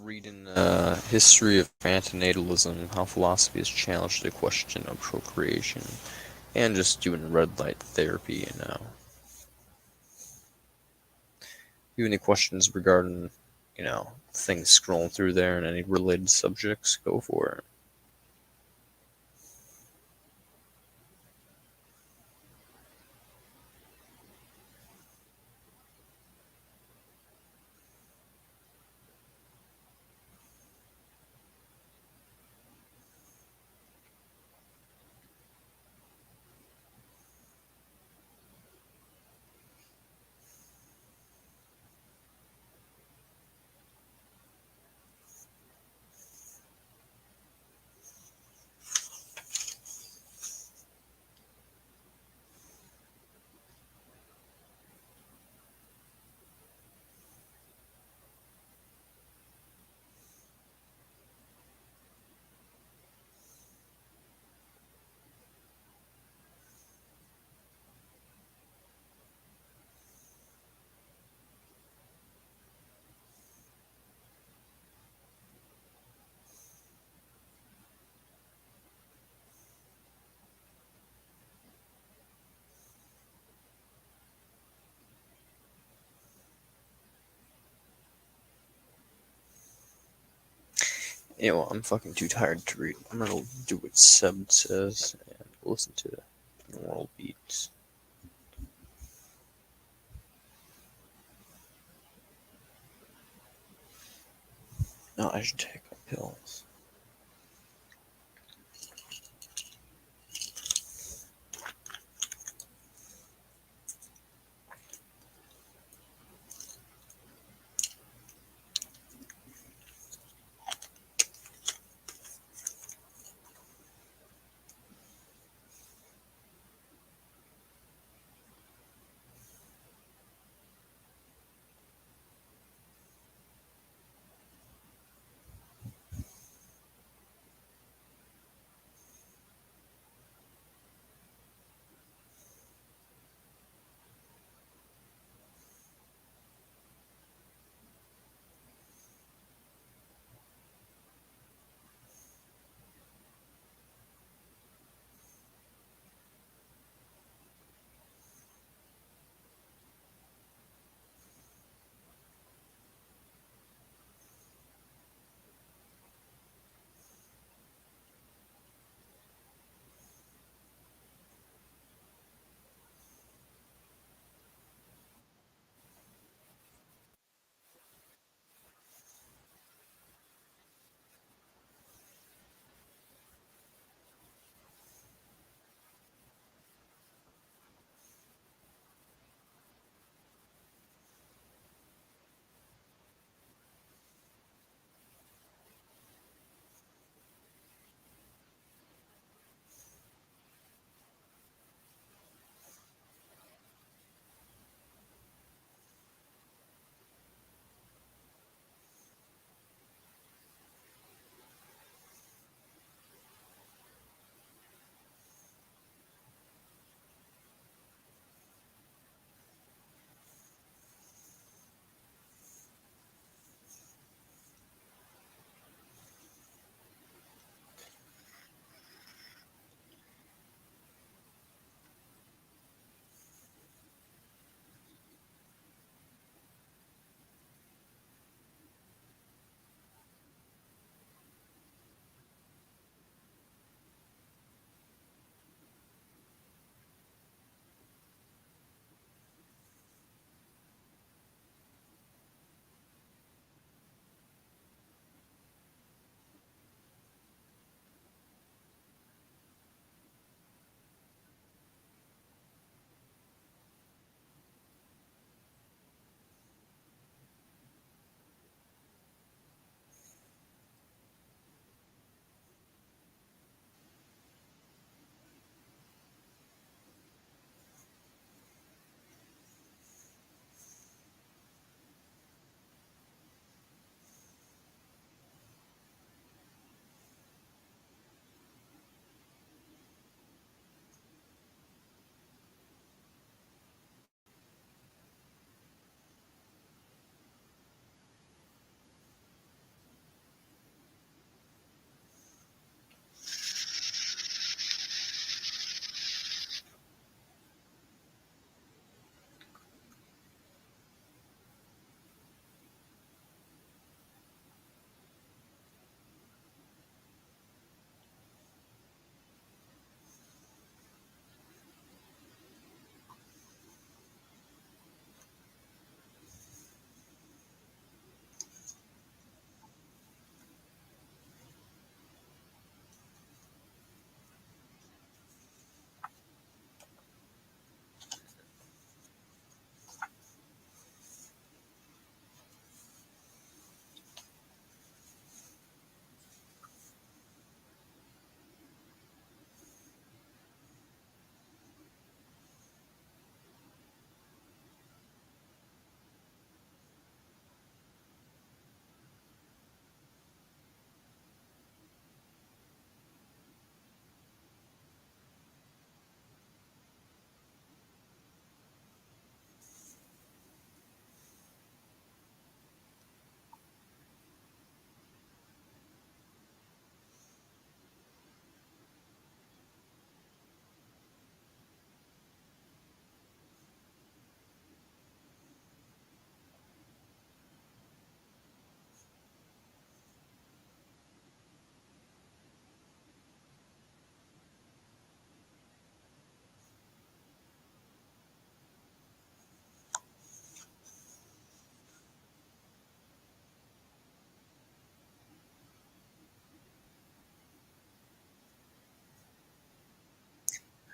reading History of Antinatalism, How Philosophy has Challenged the Question of Procreation, and just doing red light therapy. You have any questions regarding, things scrolling through there and any related subjects, go for it. I'm fucking too tired to read. I'm gonna do what Seb says and listen to normal beats. No, I should take my pills.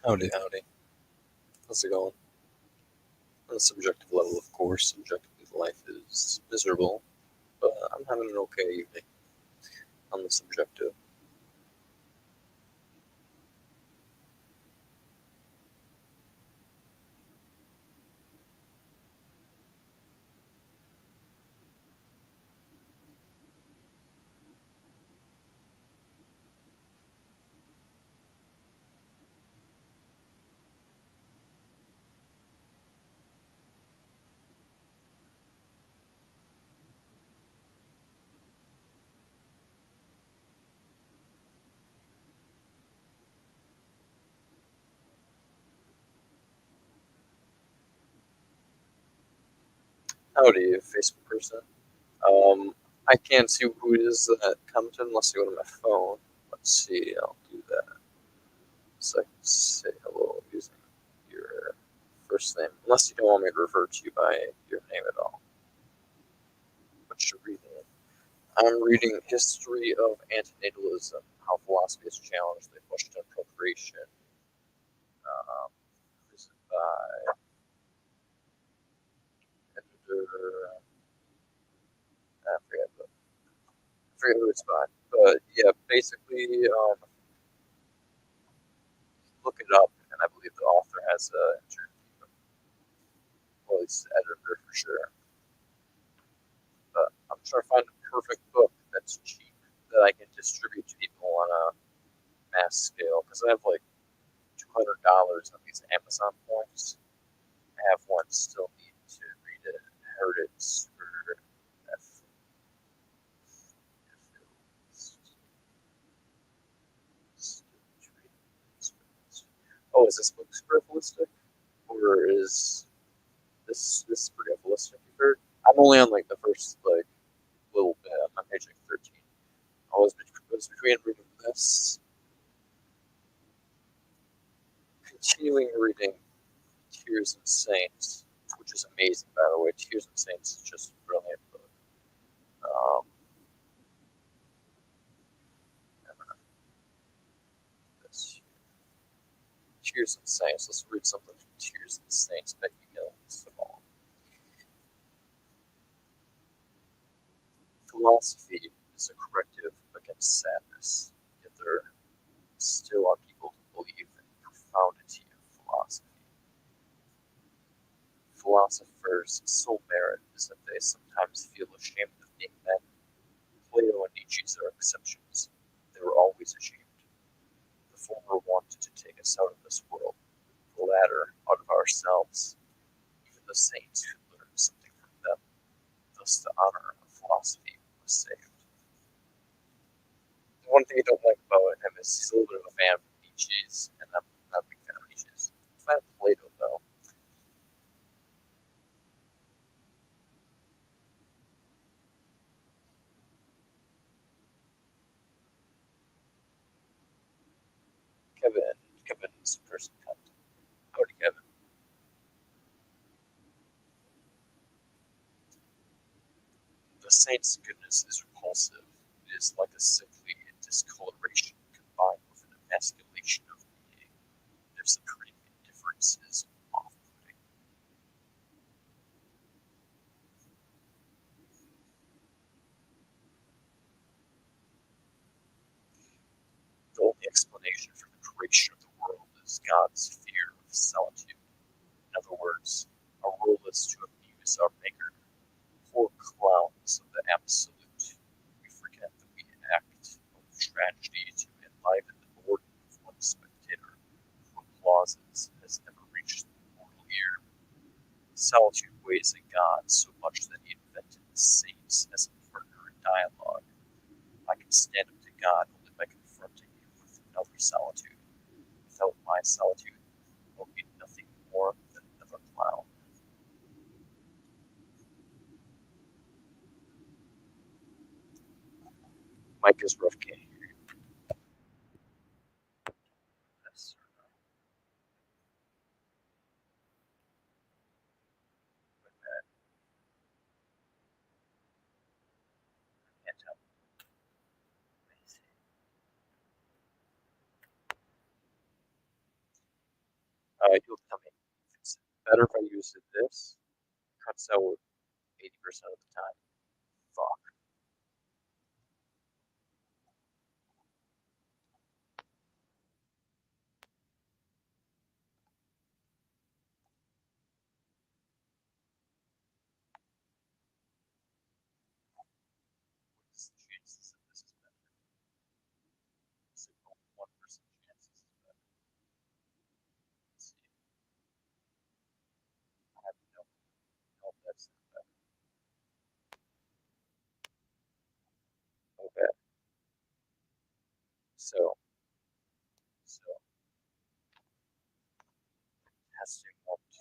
Howdy, howdy. How's it going? On a subjective level, of course, subjectively, life is miserable, but I'm having an okay evening on the subjective. Howdy, Facebook person. I can't see who it is that commented unless I go to my phone. Let's see, I'll do that. So I can say hello using your first name, unless you don't want me to refer to you by your name at all. What you reading? I'm reading History of Antinatalism, How Philosophy Has Challenged the Question of Procreation. This is by editor, I forget who it's by. But yeah, basically, look it up, and I believe the author has an interview, well, at least the editor for sure. But I'm trying to find a perfect book that's cheap that I can distribute to people on a mass scale because I have like $200 on these Amazon points. I have one, still need to read it. Heard it super F. Oh, is this book superfluistic? Or is this superfluistic? You've heard? I'm only on like the first like little bit. I'm on page like 13. I was between reading this, continuing reading Tears and Saints, which is amazing, by the way. Tears and Saints is just a brilliant book. Um, this Tears and Saints. Let's read something from Tears and Saints by Emil Simon. Philosophy is a corrective against sadness, yet there still are people who believe in the profundity of philosophy. Philosophers' sole merit is that they sometimes feel ashamed of being men. Plato and Nietzsche are exceptions. They were always ashamed. The former wanted to take us out of this world, the latter out of ourselves. Even the saints could learn something from them. Thus, the honor of philosophy was saved. The one thing I don't like about him is he's a little bit of a fan of Nietzsche's, and I'm not a big fan of Nietzsche's. I'm a fan of Plato, though. Kevin, Kevin's person content. Howdy, Kevin. The saint's goodness is repulsive. It is like a sickly discoloration combined with an emasculation of being. Their supreme indifference is off-putting. The only explanation for the creation of the world is God's fear of solitude. In other words, our role is to amuse our Maker. Poor clowns of the absolute, we forget that we act of tragedy to enliven the boredom of one spectator who applauses has never reached the mortal ear. Solitude weighs in God so much that he invented the saints as a partner in dialogue. I can stand up to God only by confronting him with another solitude. Without my solitude, I will be nothing more than another clown. Mike is rough game. Yes, can't tell. You'll tell me if it's better if I use this. Cuts out 80% of the time. Fuck. What's the chances that this is better? Is it only 1% chances it's better? Let's see. I have no, that's not better. Okay. So testing 1, 2.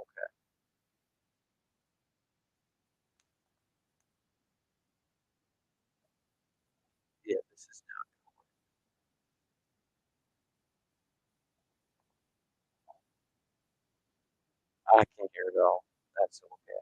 Okay. Yeah, this is not. I can't hear it all. That's okay.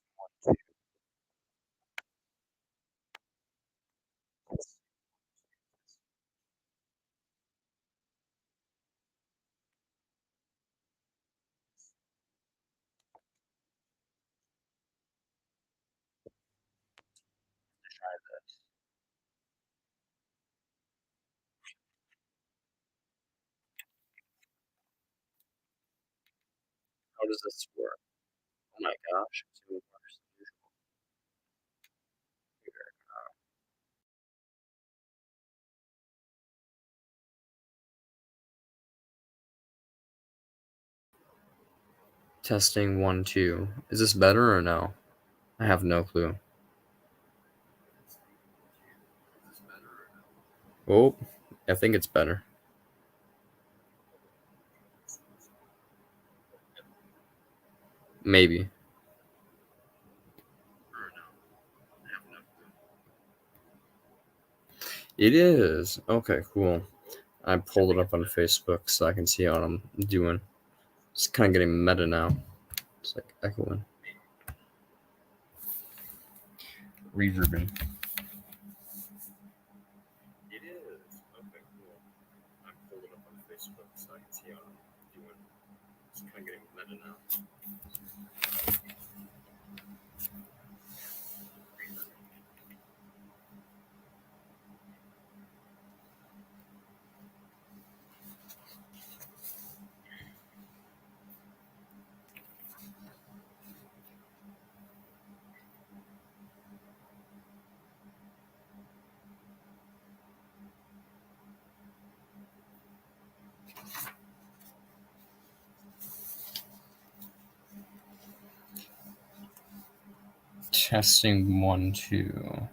Testing 1, 2. Testing. Try this. How does this work? Oh my gosh, it's even worse than usual. Here. Testing 1, 2. Is this better or no? I have no clue. Oh, I think it's better. Maybe. It is. Okay, cool. I pulled it up on Facebook so I can see how I'm doing. It's kind of getting meta now. It's like echoing. Reverbing. It is. Okay, cool. I pulled it up on Facebook so I can see how I'm doing. It's kind of getting meta now. Testing 1, 2.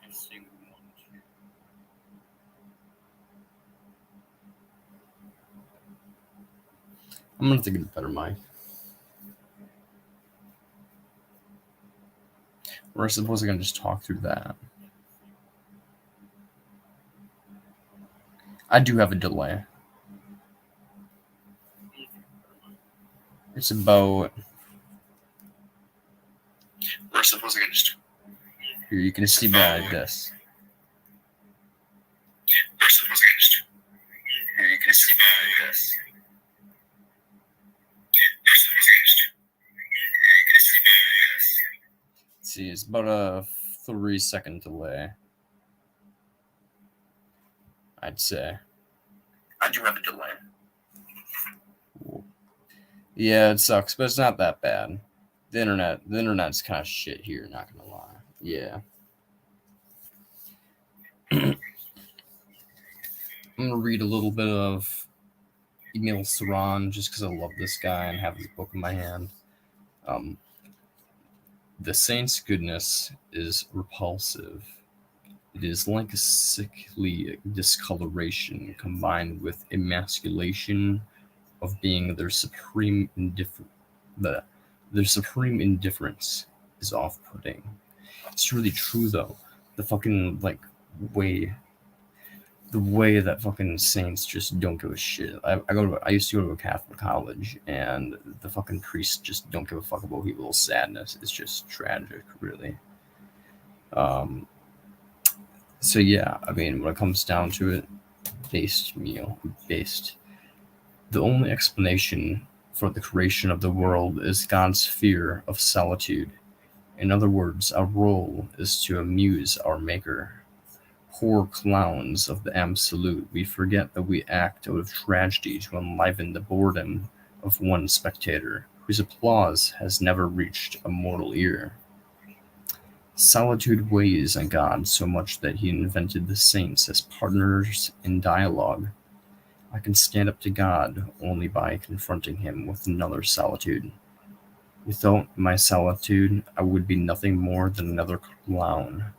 Testing 1, 2. I'm gonna have to get a better mic. Or I suppose I can just talk through that. I do have a delay. It's about. Or I suppose I can just. Here, you can see by this. Or I suppose I can just. Here, you can see by this. see. It's about a 3-second delay, I'd say. I do have a delay. Yeah, it sucks, but it's not that bad. The internet's kind of shit here, not gonna lie. Yeah. I'm gonna read a little bit of ApostleO'Ultron just because I love this guy and have his book in my hand. The saint's goodness is repulsive. It is like a sickly discoloration combined with emasculation of being their supreme their supreme indifference is off-putting. It's really true though. The fucking the way that fucking saints just don't give a shit. I used to go to a Catholic college, and the fucking priests just don't give a fuck about people's sadness. It's just tragic, really. So yeah, I mean, when it comes down to it, based. The only explanation for the creation of the world is God's fear of solitude. In other words, our role is to amuse our Maker. Poor clowns of the absolute, we forget that we act out of tragedy to enliven the boredom of one spectator, whose applause has never reached a mortal ear. Solitude weighs on God so much that he invented the saints as partners in dialogue. I can stand up to God only by confronting him with another solitude. Without my solitude, I would be nothing more than another clown.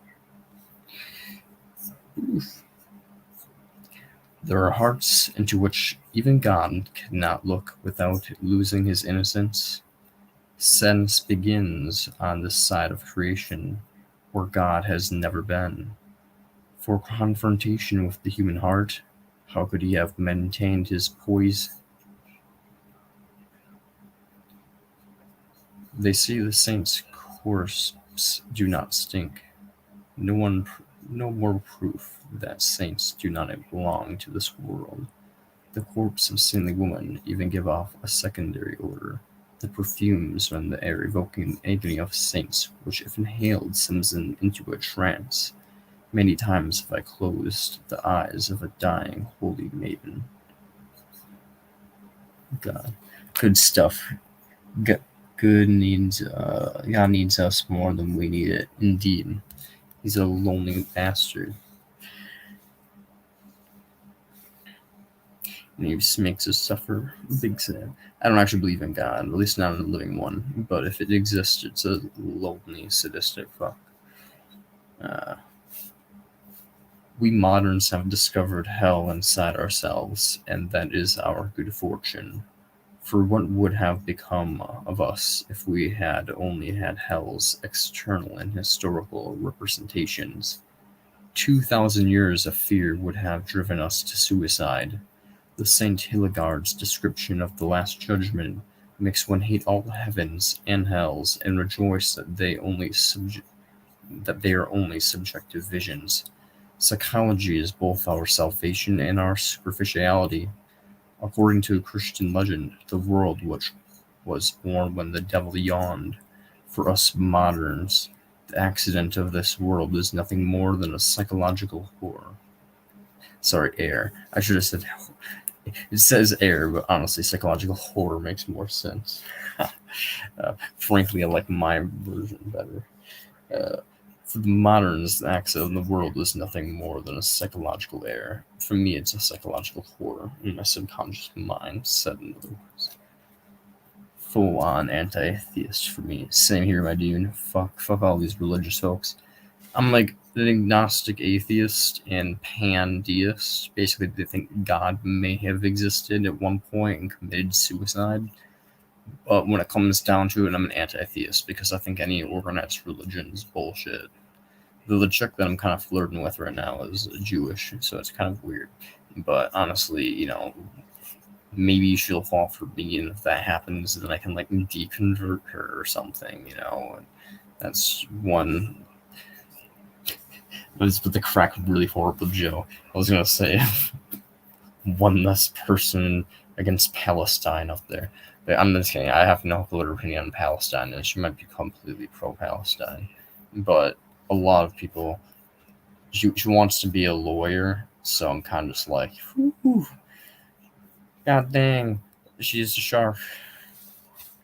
There are hearts into which even God cannot look without losing his innocence. Sense begins on this side of creation, where God has never been. For confrontation with the human heart, how could he have maintained his poise? They say the saints' corpses do not stink. No more proof that saints do not belong to this world. The corpse of saintly women even give off a secondary odor. The perfumes from the air evoking the agony of saints, which if inhaled sends them into a trance. Many times have I closed the eyes of a dying holy maiden. God, good stuff. God needs us more than we need it. Indeed, he's a lonely bastard. And he just makes us suffer big sin. I don't actually believe in God, at least not in a living one. But if it exists, it's a lonely, sadistic fuck. We moderns have discovered hell inside ourselves, and that is our good fortune. For what would have become of us if we had only had hell's external and historical representations? 2,000 years of fear would have driven us to suicide. The Saint Hildegard's description of the Last Judgment makes one hate all heavens and hells and rejoice that they are only subjective visions. Psychology is both our salvation and our superficiality. According to Christian legend, the world which was born when the devil yawned. For us moderns, the accident of this world is nothing more than a psychological horror. Sorry, error. I should have said it says error, but honestly, psychological horror makes more sense. Frankly, I like my version better. For the moderns, the accident of the world is nothing more than a psychological error. For me, it's a psychological horror in my subconscious mind, said in other words. Full-on anti-theist for me. Same here, my dude. Fuck all these religious folks. I'm like an agnostic atheist and pandeist. Basically, they think God may have existed at one point and committed suicide. But when it comes down to it, I'm an anti-theist because I think any organized religion is bullshit. The chick that I'm kind of flirting with right now is Jewish, so it's kind of weird. But honestly, maybe she'll fall for me, and if that happens, then I can deconvert her or something. That's one. But the crack really horrible joke. I was gonna say one less person against Palestine up there. But I'm just kidding. I have no political opinion on Palestine, and she might be completely pro-Palestine. but a lot of people, she wants to be a lawyer, so I'm kind of just like, whew, god dang, she's a shark.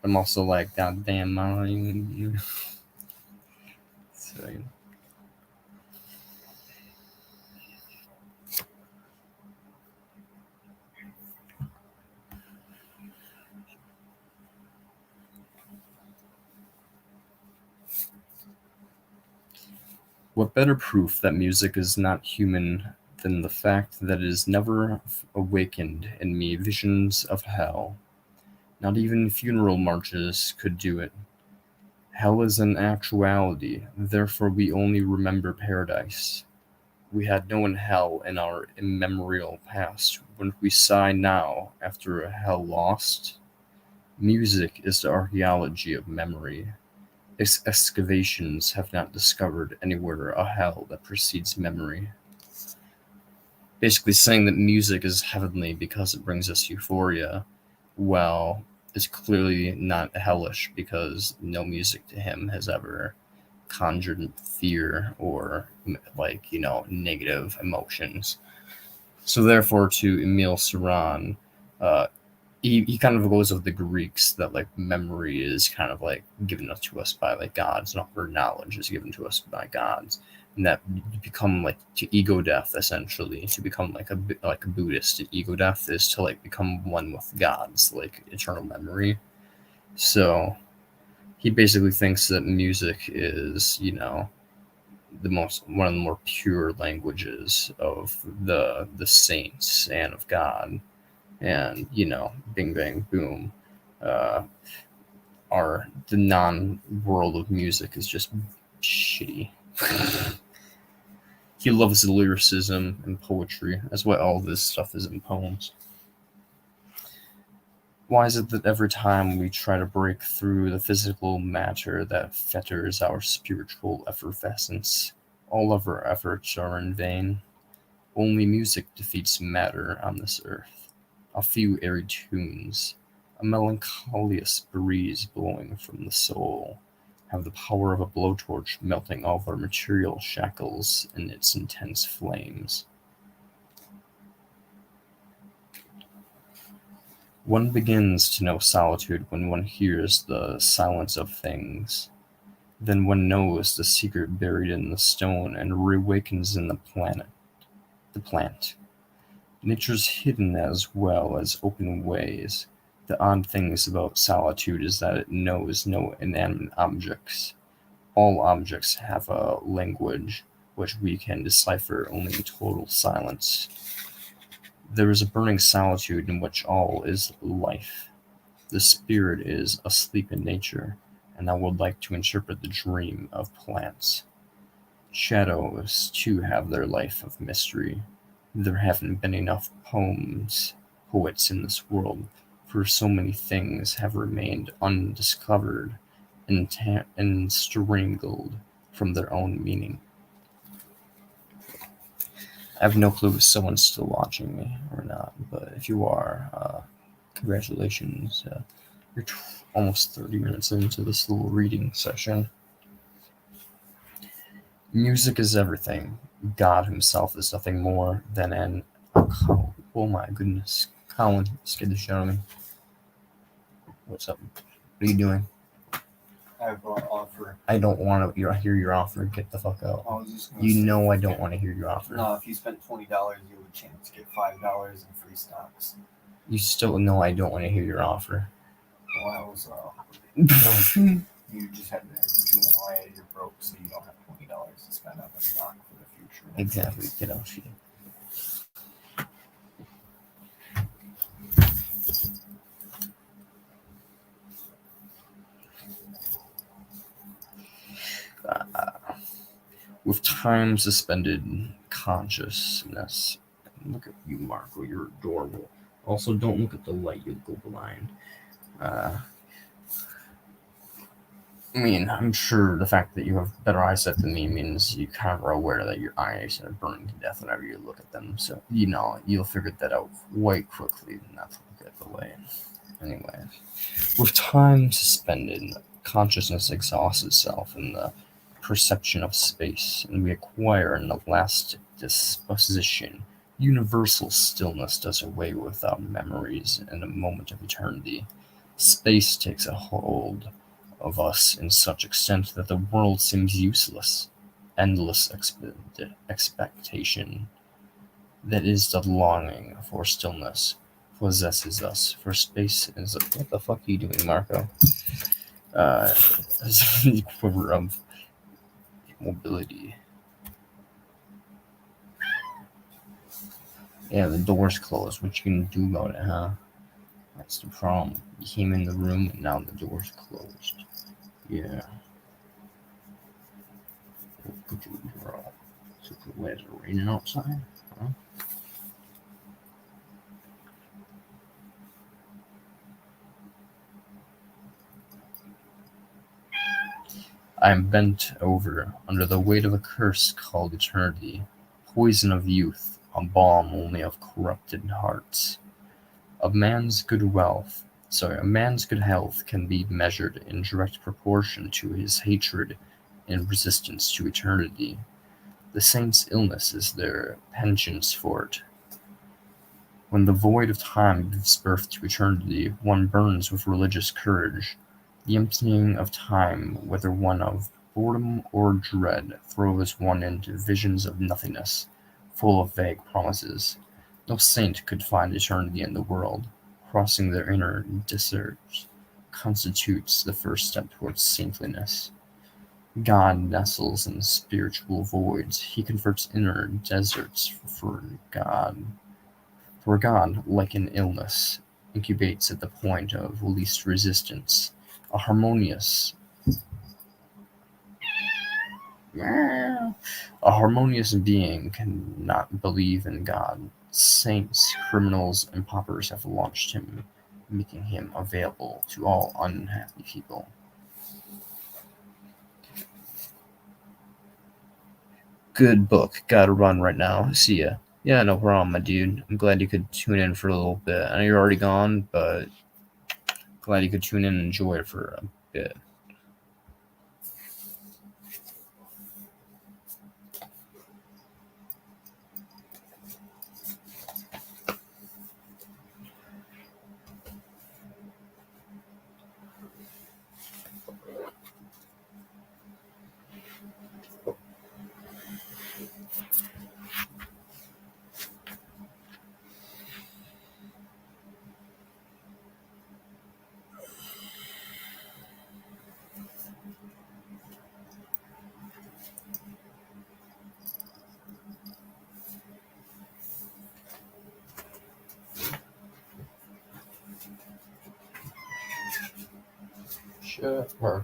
I'm also like, god damn, mine. So, what better proof that music is not human than the fact that it has never awakened in me visions of hell? Not even funeral marches could do it. Hell is an actuality, therefore we only remember paradise. We had known hell in our immemorial past. Wouldn't we sigh now after a hell lost? Music is the archaeology of memory. Its excavations have not discovered anywhere a hell that precedes memory. Basically saying that music is heavenly because it brings us euphoria, while it's clearly not hellish because no music to him has ever conjured fear or negative emotions. So therefore, to Emile Cioran, uh, he kind of goes with the Greeks that like memory is kind of like given to us by like gods, not for knowledge is given to us by gods, and that you become like to ego death essentially. To become like a Buddhist, ego death is to like become one with gods, like eternal memory. So he basically thinks that music is one of the more pure languages of the saints and of God, and bing bang boom, uh, the non-world of music is just shitty. He loves lyricism and poetry. That's why all this stuff is in poems. Why is it that every time we try to break through the physical matter that fetters our spiritual effervescence, all of our efforts are in vain? Only music defeats matter on this earth. A few airy tunes, a melancholious breeze blowing from the soul, have the power of a blowtorch melting all our material shackles in its intense flames. One begins to know solitude when one hears the silence of things. Then one knows the secret buried in the stone and reawakens in the plant. Nature's hidden as well as open ways. The odd things about solitude is that it knows no inanimate objects. All objects have a language which we can decipher only in total silence. There is a burning solitude in which all is life. The spirit is asleep in nature, and I would like to interpret the dream of plants. Shadows, too, have their life of mystery. There haven't been enough poets in this world, for so many things have remained undiscovered and strangled from their own meaning. I have no clue if someone's still watching me or not, but if you are, congratulations. You're almost 30 minutes into this little reading session. Music is everything. God himself is nothing more than an... Oh my goodness. Colin, scared the shit out of me. What's up? What are you doing? I have an offer. I don't want to hear your offer. Get the fuck out. I was just gonna You say, know I don't want to hear your offer. No, if you spent $20, you have a chance to get $5 in free stocks. You still know I don't want to hear your offer. Well, that was you just had to why you're broke, so you don't have $20 to spend on the stock for the future. Exactly. Get out, shit. With time suspended consciousness. Look at you, Marco. You're adorable. Also, don't look at the light. You'll go blind. I mean, I'm sure the fact that you have better eyesight than me means you kind of are aware that your eyes are burning to death whenever you look at them. So, you'll figure that out quite quickly, not to look at the light. Anyway, with time suspended, consciousness exhausts itself in the perception of space, and we acquire an elastic disposition. Universal stillness does away with our memories in a moment of eternity. Space takes a hold of us in such extent that the world seems useless. Endless expectation, that is the longing for stillness, possesses us. For space is what the fuck are you doing, Marco? As the quiver of mobility. Yeah, the door's closed. What you gonna do about it, huh? That's the problem. You came in the room and now the door's closed. Yeah. Look at you, girl. What is it raining outside? Huh? I am bent over under the weight of a curse called eternity, poison of youth, a balm only of corrupted hearts. A man's good health can be measured in direct proportion to his hatred and resistance to eternity. The saints' illness is their penance for it. When the void of time gives birth to eternity, one burns with religious courage. The emptying of time, whether one of boredom or dread, throws one into visions of nothingness, full of vague promises. No saint could find eternity in the world. Crossing their inner deserts constitutes the first step towards saintliness. God nestles in spiritual voids. He converts inner deserts for God. For God, like an illness, incubates at the point of least resistance. A harmonious being cannot believe in God. Saints, criminals, and paupers have launched him, making him available to all unhappy people. Good book. Gotta run right now. See ya. Yeah, no problem, my dude. I'm glad you could tune in for a little bit. I know you're already gone, but glad you could tune in and enjoy it for a bit. Shut up, bro.